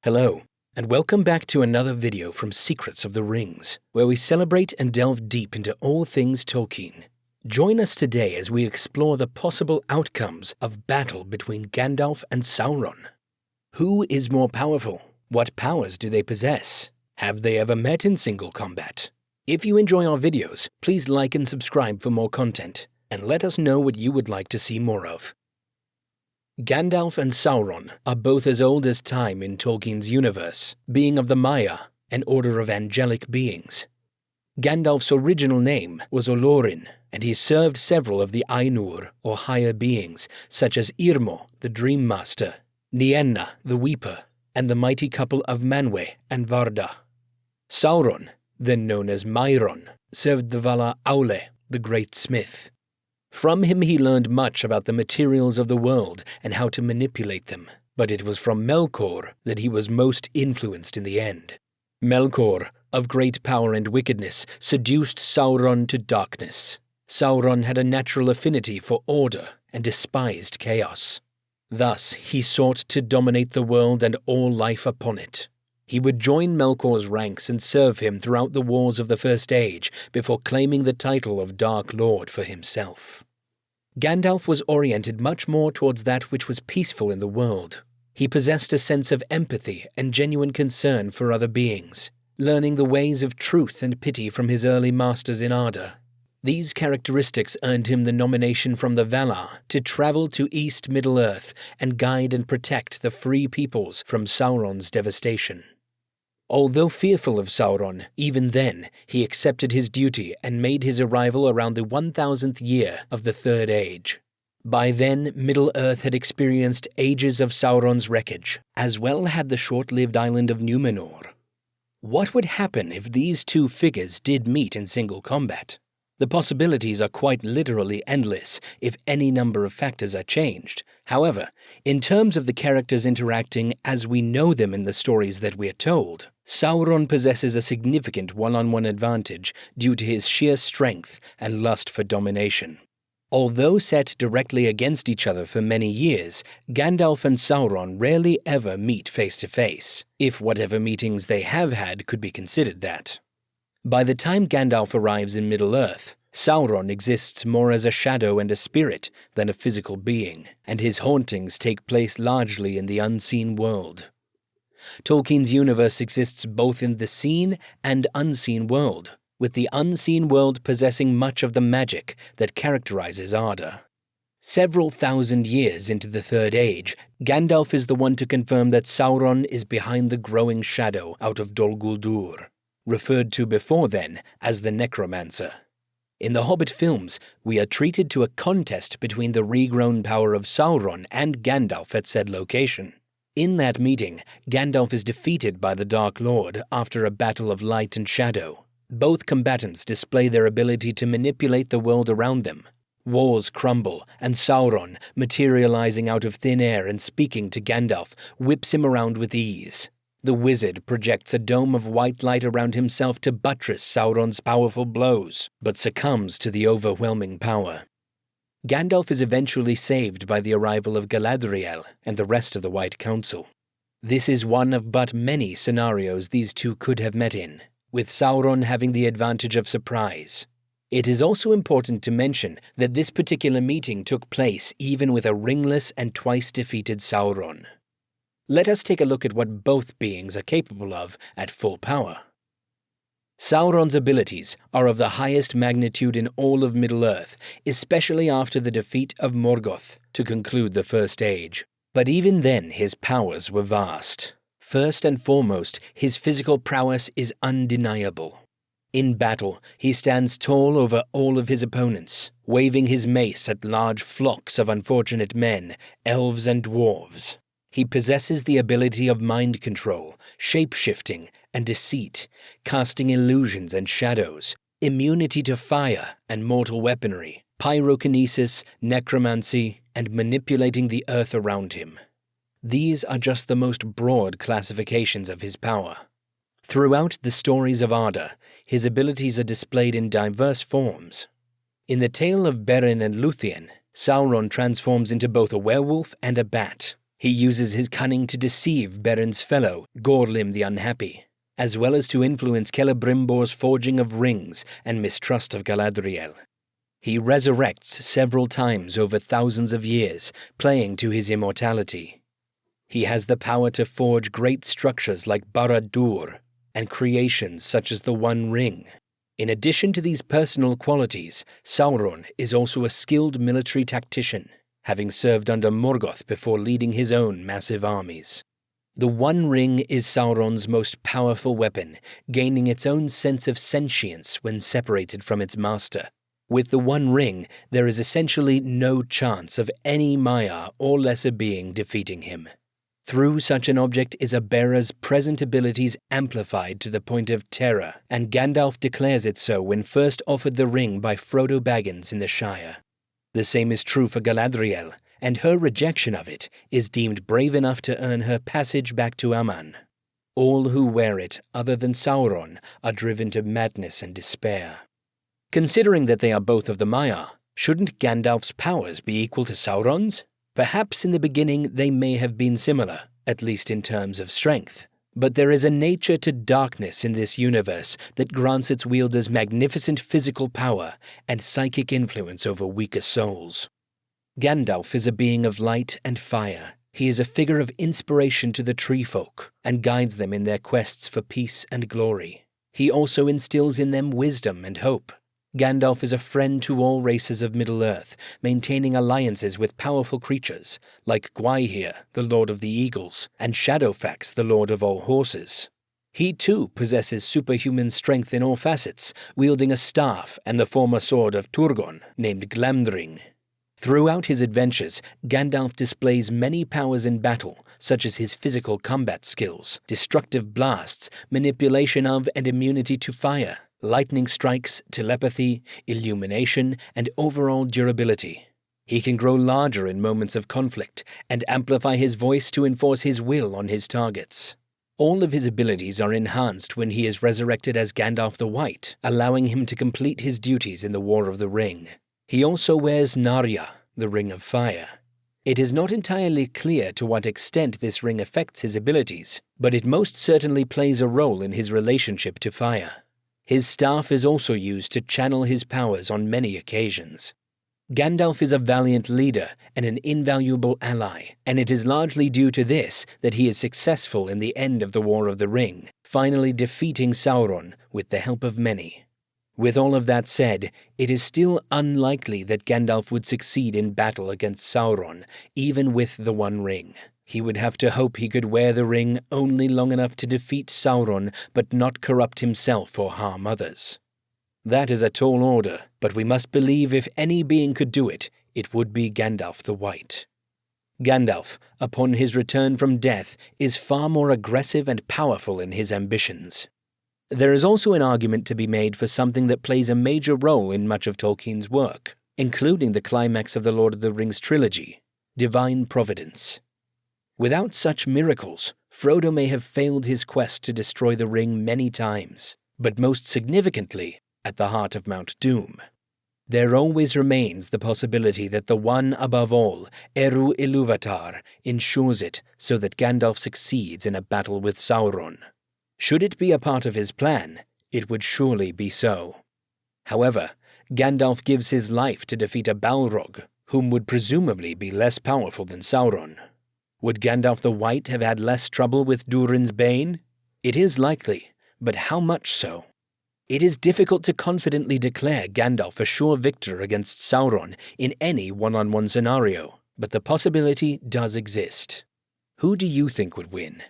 Hello, and welcome back to another video from Secrets of the Rings, where we celebrate and delve deep into all things Tolkien. Join us today as we explore the possible outcomes of battle between Gandalf and Sauron. Who is more powerful? What powers do they possess? Have they ever met in single combat? If you enjoy our videos, please like and subscribe for more content, and let us know what you would like to see more of. Gandalf and Sauron are both as old as time in Tolkien's universe, being of the Maia, an order of angelic beings. Gandalf's original name was Olórin, and he served several of the Ainur, or higher beings, such as Irmo the Dream-Master, Nienna the Weeper, and the mighty couple of Manwë and Varda. Sauron, then known as Mairon, served the Vala Aulë, the great smith. From him he learned much about the materials of the world and how to manipulate them, but it was from Melkor that he was most influenced in the end. Melkor, of great power and wickedness, seduced Sauron to darkness. Sauron had a natural affinity for order and despised chaos. Thus, he sought to dominate the world and all life upon it. He would join Melkor's ranks and serve him throughout the wars of the First Age before claiming the title of Dark Lord for himself. Gandalf was oriented much more towards that which was peaceful in the world. He possessed a sense of empathy and genuine concern for other beings, learning the ways of truth and pity from his early masters in Arda. These characteristics earned him the nomination from the Valar to travel to East Middle-earth and guide and protect the free peoples from Sauron's devastation. Although fearful of Sauron, even then, he accepted his duty and made his arrival around the 1000th year of the Third Age. By then, Middle-earth had experienced ages of Sauron's wreckage, as well had the short-lived island of Númenor. What would happen if these two figures did meet in single combat? The possibilities are quite literally endless if any number of factors are changed. However, in terms of the characters interacting as we know them in the stories that we are told, Sauron possesses a significant one-on-one advantage due to his sheer strength and lust for domination. Although set directly against each other for many years, Gandalf and Sauron rarely ever meet face-to-face, if whatever meetings they have had could be considered that. By the time Gandalf arrives in Middle-earth, Sauron exists more as a shadow and a spirit than a physical being, and his hauntings take place largely in the unseen world. Tolkien's universe exists both in the seen and unseen world, with the unseen world possessing much of the magic that characterizes Arda. Several thousand years into the Third Age, Gandalf is the one to confirm that Sauron is behind the growing shadow out of Dol Guldur, referred to before then as the Necromancer. In the Hobbit films, we are treated to a contest between the regrown power of Sauron and Gandalf at said location. In that meeting, Gandalf is defeated by the Dark Lord after a battle of light and shadow. Both combatants display their ability to manipulate the world around them. Walls crumble, and Sauron, materializing out of thin air and speaking to Gandalf, whips him around with ease. The wizard projects a dome of white light around himself to buttress Sauron's powerful blows, but succumbs to the overwhelming power. Gandalf is eventually saved by the arrival of Galadriel and the rest of the White Council. This is one of but many scenarios these two could have met in, with Sauron having the advantage of surprise. It is also important to mention that this particular meeting took place even with a ringless and twice-defeated Sauron. Let us take a look at what both beings are capable of at full power. Sauron's abilities are of the highest magnitude in all of Middle-earth, especially after the defeat of Morgoth to conclude the First Age. But even then his powers were vast. First and foremost, his physical prowess is undeniable. In battle, he stands tall over all of his opponents, waving his mace at large flocks of unfortunate men, elves and dwarves. He possesses the ability of mind control, shape-shifting, and deceit, casting illusions and shadows, immunity to fire and mortal weaponry, pyrokinesis, necromancy, and manipulating the earth around him. These are just the most broad classifications of his power. Throughout the stories of Arda, his abilities are displayed in diverse forms. In the tale of Beren and Luthien, Sauron transforms into both a werewolf and a bat. He uses his cunning to deceive Beron's fellow, Gorlim the Unhappy, as well as to influence Celebrimbor's forging of rings and mistrust of Galadriel. He resurrects several times over thousands of years, playing to his immortality. He has the power to forge great structures like Barad-dûr and creations such as the One Ring. In addition to these personal qualities, Sauron is also a skilled military tactician, having served under Morgoth before leading his own massive armies. The One Ring is Sauron's most powerful weapon, gaining its own sense of sentience when separated from its master. With the One Ring, there is essentially no chance of any Maia or lesser being defeating him. Through such an object is a bearer's present abilities amplified to the point of terror, and Gandalf declares it so when first offered the ring by Frodo Baggins in the Shire. The same is true for Galadriel, and her rejection of it is deemed brave enough to earn her passage back to Aman. All who wear it, other than Sauron, are driven to madness and despair. Considering that they are both of the Maia, shouldn't Gandalf's powers be equal to Sauron's? Perhaps in the beginning they may have been similar, at least in terms of strength. But there is a nature to darkness in this universe that grants its wielders magnificent physical power and psychic influence over weaker souls. Gandalf is a being of light and fire. He is a figure of inspiration to the tree folk and guides them in their quests for peace and glory. He also instills in them wisdom and hope. Gandalf is a friend to all races of Middle-earth, maintaining alliances with powerful creatures, like Gwaihir, the Lord of the Eagles, and Shadowfax, the Lord of all Horses. He too possesses superhuman strength in all facets, wielding a staff and the former sword of Turgon, named Glamdring. Throughout his adventures, Gandalf displays many powers in battle, such as his physical combat skills, destructive blasts, manipulation of and immunity to fire, lightning strikes, telepathy, illumination, and overall durability. He can grow larger in moments of conflict and amplify his voice to enforce his will on his targets. All of his abilities are enhanced when he is resurrected as Gandalf the White, allowing him to complete his duties in the War of the Ring. He also wears Narya, the Ring of Fire. It is not entirely clear to what extent this ring affects his abilities, but it most certainly plays a role in his relationship to fire. His staff is also used to channel his powers on many occasions. Gandalf is a valiant leader and an invaluable ally, and it is largely due to this that he is successful in the end of the War of the Ring, finally defeating Sauron with the help of many. With all of that said, it is still unlikely that Gandalf would succeed in battle against Sauron, even with the One Ring. He would have to hope he could wear the ring only long enough to defeat Sauron, but not corrupt himself or harm others. That is a tall order, but we must believe if any being could do it, it would be Gandalf the White. Gandalf, upon his return from death, is far more aggressive and powerful in his ambitions. There is also an argument to be made for something that plays a major role in much of Tolkien's work, including the climax of the Lord of the Rings trilogy, divine providence. Without such miracles, Frodo may have failed his quest to destroy the ring many times, but most significantly, at the heart of Mount Doom. There always remains the possibility that the One above all, Eru Ilúvatar, ensures it so that Gandalf succeeds in a battle with Sauron. Should it be a part of his plan, it would surely be so. However, Gandalf gives his life to defeat a Balrog, whom would presumably be less powerful than Sauron. Would Gandalf the White have had less trouble with Durin's Bane? It is likely, but how much so? It is difficult to confidently declare Gandalf a sure victor against Sauron in any one-on-one scenario, but the possibility does exist. Who do you think would win?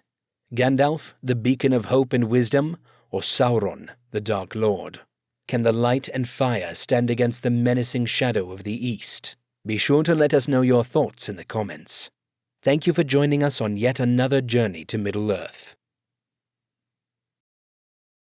Gandalf, the beacon of hope and wisdom, or Sauron, the Dark Lord? Can the light and fire stand against the menacing shadow of the East? Be sure to let us know your thoughts in the comments. Thank you for joining us on yet another journey to Middle-earth.